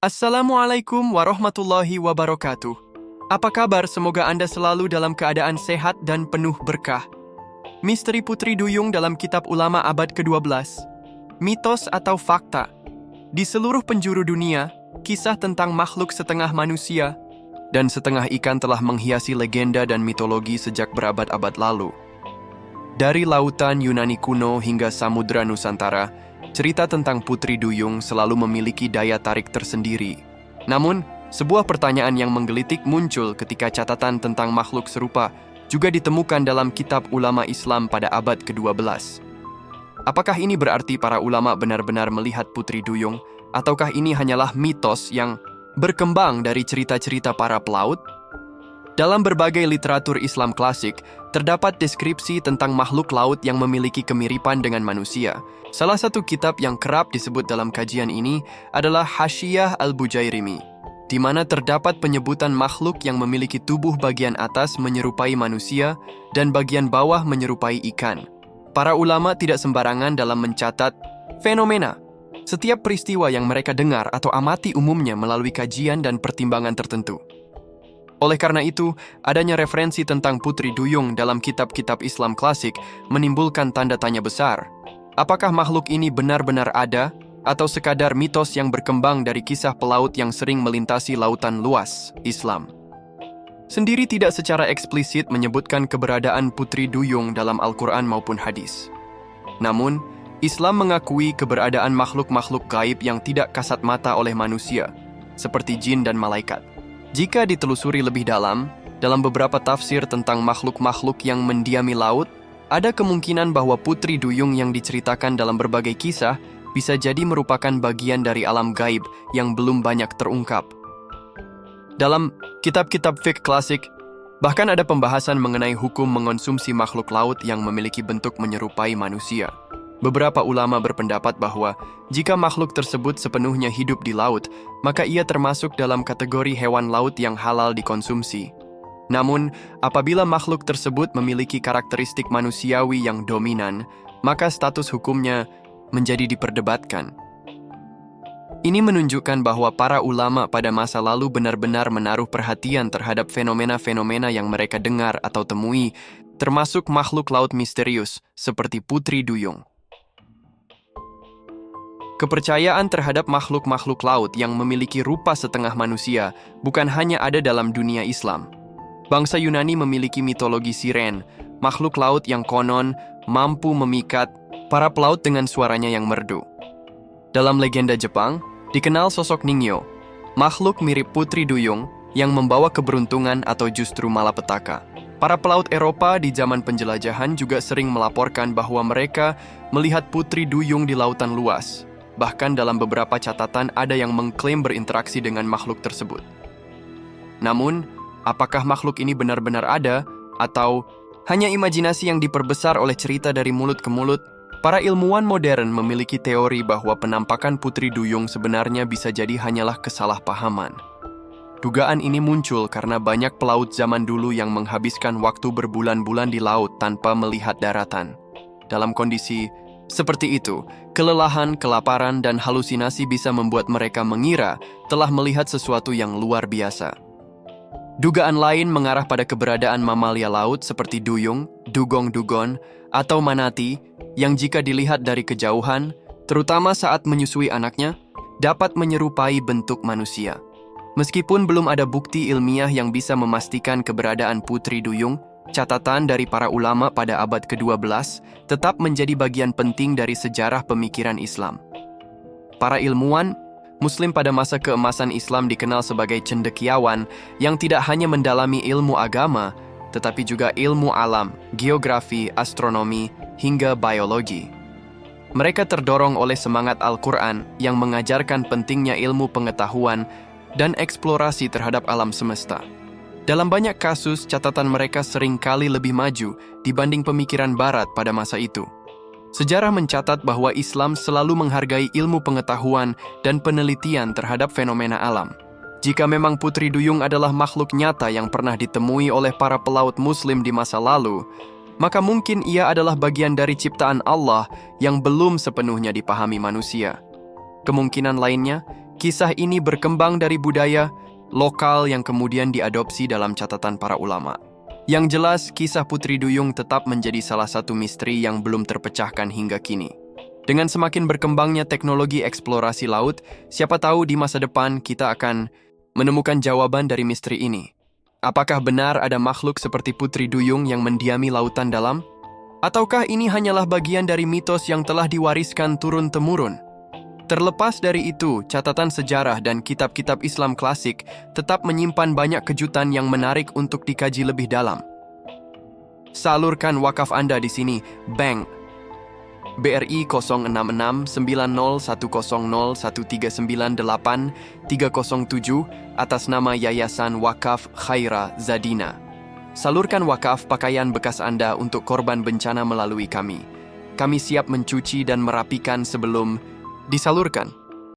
Assalamualaikum warahmatullahi wabarakatuh. Apa kabar? Semoga Anda selalu dalam keadaan sehat dan penuh berkah. Misteri Putri Duyung dalam Kitab Ulama abad ke-12. Mitos atau fakta? Di seluruh penjuru dunia, kisah tentang makhluk setengah manusia dan setengah ikan telah menghiasi legenda dan mitologi sejak berabad-abad lalu. Dari lautan Yunani kuno hingga Samudra Nusantara, cerita tentang Putri Duyung selalu memiliki daya tarik tersendiri. Namun, sebuah pertanyaan yang menggelitik muncul ketika catatan tentang makhluk serupa juga ditemukan dalam kitab ulama Islam pada abad ke-12. Apakah ini berarti para ulama benar-benar melihat Putri Duyung, ataukah ini hanyalah mitos yang berkembang dari cerita-cerita para pelaut? Dalam berbagai literatur Islam klasik, terdapat deskripsi tentang makhluk laut yang memiliki kemiripan dengan manusia. Salah satu kitab yang kerap disebut dalam kajian ini adalah Hasyiyah Al-Bujairimi, di mana terdapat penyebutan makhluk yang memiliki tubuh bagian atas menyerupai manusia dan bagian bawah menyerupai ikan. Para ulama tidak sembarangan dalam mencatat fenomena. Setiap peristiwa yang mereka dengar atau amati umumnya melalui kajian dan pertimbangan tertentu. Oleh karena itu, adanya referensi tentang Putri Duyung dalam kitab-kitab Islam klasik menimbulkan tanda tanya besar. Apakah makhluk ini benar-benar ada, atau sekadar mitos yang berkembang dari kisah pelaut yang sering melintasi lautan luas Islam? Sendiri tidak secara eksplisit menyebutkan keberadaan Putri Duyung dalam Al-Quran maupun hadis. Namun, Islam mengakui keberadaan makhluk-makhluk gaib yang tidak kasat mata oleh manusia, seperti jin dan malaikat. Jika ditelusuri lebih dalam beberapa tafsir tentang makhluk-makhluk yang mendiami laut, ada kemungkinan bahwa Putri Duyung yang diceritakan dalam berbagai kisah bisa jadi merupakan bagian dari alam gaib yang belum banyak terungkap. Dalam kitab-kitab fiqh klasik, bahkan ada pembahasan mengenai hukum mengonsumsi makhluk laut yang memiliki bentuk menyerupai manusia. Beberapa ulama berpendapat bahwa jika makhluk tersebut sepenuhnya hidup di laut, maka ia termasuk dalam kategori hewan laut yang halal dikonsumsi. Namun, apabila makhluk tersebut memiliki karakteristik manusiawi yang dominan, maka status hukumnya menjadi diperdebatkan. Ini menunjukkan bahwa para ulama pada masa lalu benar-benar menaruh perhatian terhadap fenomena-fenomena yang mereka dengar atau temui, termasuk makhluk laut misterius seperti Putri Duyung. Kepercayaan terhadap makhluk-makhluk laut yang memiliki rupa setengah manusia bukan hanya ada dalam dunia Islam. Bangsa Yunani memiliki mitologi siren, makhluk laut yang konon mampu memikat para pelaut dengan suaranya yang merdu. Dalam legenda Jepang, dikenal sosok Ningyo, makhluk mirip Putri Duyung yang membawa keberuntungan atau justru malapetaka. Para pelaut Eropa di zaman penjelajahan juga sering melaporkan bahwa mereka melihat Putri Duyung di lautan luas. Bahkan dalam beberapa catatan ada yang mengklaim berinteraksi dengan makhluk tersebut. Namun, apakah makhluk ini benar-benar ada, atau hanya imajinasi yang diperbesar oleh cerita dari mulut ke mulut? Para ilmuwan modern memiliki teori bahwa penampakan Putri Duyung sebenarnya bisa jadi hanyalah kesalahpahaman. Dugaan ini muncul karena banyak pelaut zaman dulu yang menghabiskan waktu berbulan-bulan di laut tanpa melihat daratan. Dalam kondisi seperti itu, kelelahan, kelaparan, dan halusinasi bisa membuat mereka mengira telah melihat sesuatu yang luar biasa. Dugaan lain mengarah pada keberadaan mamalia laut seperti duyung, dugong-dugon, atau manati yang jika dilihat dari kejauhan, terutama saat menyusui anaknya, dapat menyerupai bentuk manusia. Meskipun belum ada bukti ilmiah yang bisa memastikan keberadaan Putri Duyung, catatan dari para ulama pada abad ke-12 tetap menjadi bagian penting dari sejarah pemikiran Islam. Para ilmuwan Muslim pada masa keemasan Islam dikenal sebagai cendekiawan yang tidak hanya mendalami ilmu agama, tetapi juga ilmu alam, geografi, astronomi, hingga biologi. Mereka terdorong oleh semangat Al-Quran yang mengajarkan pentingnya ilmu pengetahuan dan eksplorasi terhadap alam semesta. Dalam banyak kasus, catatan mereka seringkali lebih maju dibanding pemikiran Barat pada masa itu. Sejarah mencatat bahwa Islam selalu menghargai ilmu pengetahuan dan penelitian terhadap fenomena alam. Jika memang Putri Duyung adalah makhluk nyata yang pernah ditemui oleh para pelaut Muslim di masa lalu, maka mungkin ia adalah bagian dari ciptaan Allah yang belum sepenuhnya dipahami manusia. Kemungkinan lainnya, Kisah ini berkembang dari budaya lokal yang kemudian diadopsi dalam catatan para ulama. Yang jelas, kisah Putri Duyung tetap menjadi salah satu misteri yang belum terpecahkan hingga kini. Dengan semakin berkembangnya teknologi eksplorasi laut, siapa tahu di masa depan kita akan menemukan jawaban dari misteri ini. Apakah benar ada makhluk seperti Putri Duyung yang mendiami lautan dalam? Ataukah ini hanyalah bagian dari mitos yang telah diwariskan turun-temurun? Terlepas dari itu, catatan sejarah dan kitab-kitab Islam klasik tetap menyimpan banyak kejutan yang menarik untuk dikaji lebih dalam. Salurkan wakaf Anda di sini, Bank BRI 066-100-139-8-307 atas nama Yayasan Wakaf Khaira Zadina. Salurkan wakaf pakaian bekas Anda untuk korban bencana melalui kami. Kami siap mencuci dan merapikan sebelum disalurkan.